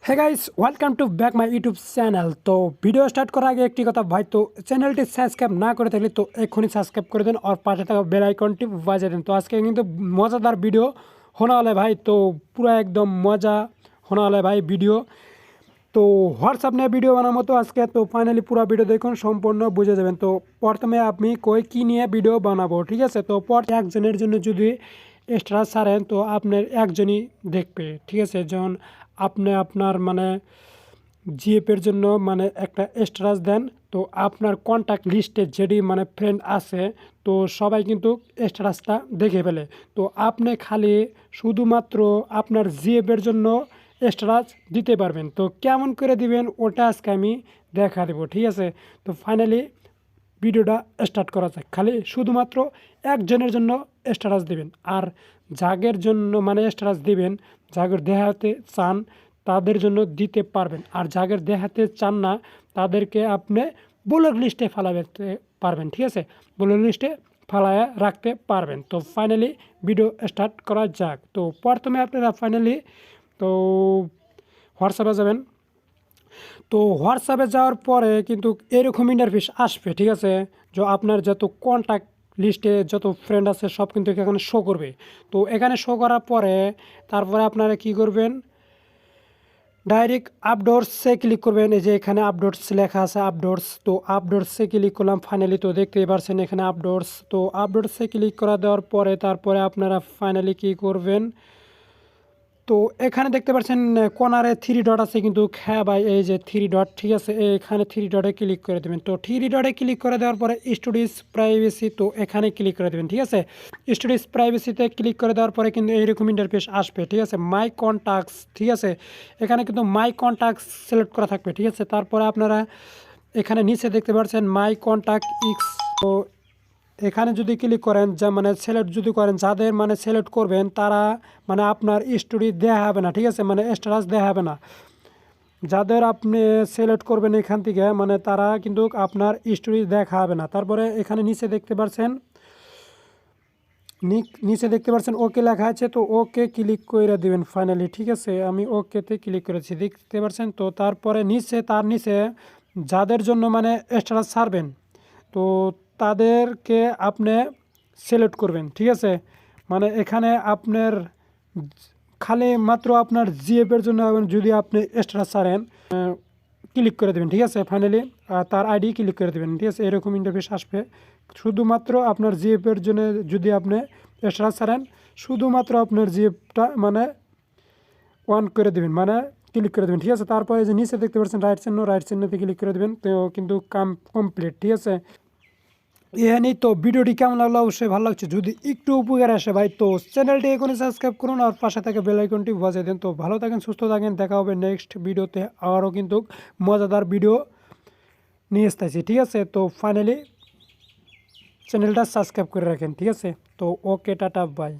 Hey guys welcome to back my YouTube channel. তো video start করার আগে একটি কথা ভাই, তো চ্যানেলটি সাবস্ক্রাইব না করে থাকলে তো এক্ষুনি সাবস্ক্রাইব করে দেন আর পাশে থাকা বেল আইকনটি বাজিয়ে দেন। তো আজকে কিন্তু মজাদার ভিডিও হোনা হলে ভাই, তো পুরো একদম মজা হোনা হলে ভাই ভিডিও। তো হোয়াটসঅ্যাপ নিয়ে ভিডিও বানাবো তো আজকে, তো ফাইনালি পুরো ভিডিও দেখুন, সম্পূর্ণ বুঝে যাবেন। তো প্রথমে আপনি কী নিয়ে ভিডিও বানাবো, ঠিক আছে? তো একজনের জন্য যদি এক্সট্রা ছাড়েন তো আপনার একজনই দেখবে, ঠিক আছে? যেমন আপনি আপনার মানে জিএপের জন্য মানে একটা স্ট্যাটাস দেন, তো আপনার কন্ট্যাক্ট লিস্টে যেটি মানে ফ্রেন্ড আছে তো সবাই কিন্তু স্ট্যাটাসটা দেখে ফেলে। তো আপনি খালি শুধুমাত্র আপনার জিএপের জন্য স্ট্যাটাস দিতে পারবেন। তো কেমন করে দিবেন ওটা আজকে আমি দেখা দেবো, ঠিক আছে? তো ফাইনালি ভিডিওটা স্টার্ট করা যাক। খালি শুধুমাত্র একজনের জন্য স্ট্যাটাস দিবেন, আর যাগের জন্য মানে স্ট্যাটাস দিবেন, যাগের দেখাতে চান তাদের জন্য দিতে পারবেন, আর যাগের দেখাতে চান না তাদেরকে আপনি ব্লক লিস্টে ফেলাতে পারবেন, ঠিক আছে? ব্লক লিস্টে ফেলায় রাখতে পারবেন। তো ফাইনালি ভিডিও স্টার্ট করা যাক। তো প্রথমে আপনারা ফাইনালি তো হোয়াটসঅ্যাপে যাবেন। তো হোয়াটসঅ্যাপে যাওয়ার পরে কিন্তু এরকম ইন্টারফেস আসবে, ঠিক আছে? যে আপনার যত কন্ট্যাক্ট লিস্টে যত ফ্রেন্ড আছে সব কিন্তু এখানে শো করবে। তো এখানে শো করার পরে তারপরে আপনারা কি করবেন, ডাইরেক্ট আপডোর্সে ক্লিক করবেন। এই যে এখানে আপডোর্স লেখা আছে, আপডোর্স। তো আপডোর্সে ক্লিক করলাম ফাইনালি। তো দেখতেই পারছেন এখানে আপডোর্স। তো আপডোর্সে ক্লিক করা দেওয়ার পরে তারপরে আপনারা ফাইনালি কী করবেন, তো এখানে দেখতে পাচ্ছেন কর্নারে থ্রি ডট আছে কিন্তু, হ্যাঁ ভাই এই যে থ্রি ডট, ঠিক আছে? এখানে থ্রি ডটে ক্লিক করে দেবেন। তো থ্রি ডটে ক্লিক করে দেওয়ার পরে স্টুডিওস প্রাইভেসি, তো এখানে ক্লিক করে দেবেন, ঠিক আছে? স্টুডিওস প্রাইভেসিতে ক্লিক করে দেওয়ার পরে কিন্তু এইরকম ইন্টারফেস আসবে, ঠিক আছে? মাই কন্ট্যাক্টস, ঠিক আছে? এখানে কিন্তু মাই কন্ট্যাক্টস সিলেক্ট করা থাকবে, ঠিক আছে? তারপরে আপনারা এখানে নিচে দেখতে পাচ্ছেন মাই কন্ট্যাক্ট ইক্স। তো এখানে যদি ক্লিক করেন, যা মানে সিলেক্ট যদি করেন, যাদের মানে সিলেক্ট করবেন তারা মানে আপনার স্টোরি দেওয়া হবে না, ঠিক আছে? মানে স্ট্যাটাস দেওয়া হবে না। যাদের আপনি সিলেক্ট করবেন এখান থেকে মানে তারা কিন্তু আপনার স্টোরি দেখা হবে না। তারপরে এখানে নিচে দেখতে পাচ্ছেন ওকে লেখা আছে, তো ওকে ক্লিক করে দিবেন ফাইনালি, ঠিক আছে? আমি ওকেতে ক্লিক করেছি, দেখতে পাচ্ছেন। তো তারপরে তার নিচে যাদের জন্য মানে স্ট্যাটাস ছাড়বেন তো তাদেরকে আপনি সিলেক্ট করবেন, ঠিক আছে? মানে এখানে আপনার খালি মাত্র আপনার জিএফের জন্য যদি আপনি স্ট্যাটাস ছাড়েন ক্লিক করে দেবেন, ঠিক আছে? ফাইনালি তার আইডি ক্লিক করে দেবেন, ঠিক আছে? এরকম ইন্টারফেস আসবে। শুধুমাত্র আপনার জিএফের জন্য যদি আপনি স্ট্যাটাস ছাড়েন, শুধুমাত্র আপনার জিএফটা মানে অন করে দেবেন, মানে ক্লিক করে দেবেন, ঠিক আছে? তারপরে যে নিচে দেখতে পাচ্ছেন রাইট চিহ্নতে ক্লিক করে দেবেন। তো কিন্তু কাম কমপ্লিট, ঠিক আছে? এখানেই তো ভিডিওটি কেমন লাগলো অবশ্যই ভালো লাগছে যদি একটু উপকার আসে ভাই, তো চ্যানেলটি এখনই সাবস্ক্রাইব করুন আর পাশে থেকে বেল আইকনটি বাজিয়ে দেন। তো ভালো থাকেন, সুস্থ থাকেন, দেখা হবে নেক্সট ভিডিওতে। আরও কিন্তু মজাদার ভিডিও নিয়ে আসতেছি, ঠিক আছে? তো ফাইনালি চ্যানেলটা সাবস্ক্রাইব করে রাখেন, ঠিক আছে? তো ওকে, টাটা, বাই।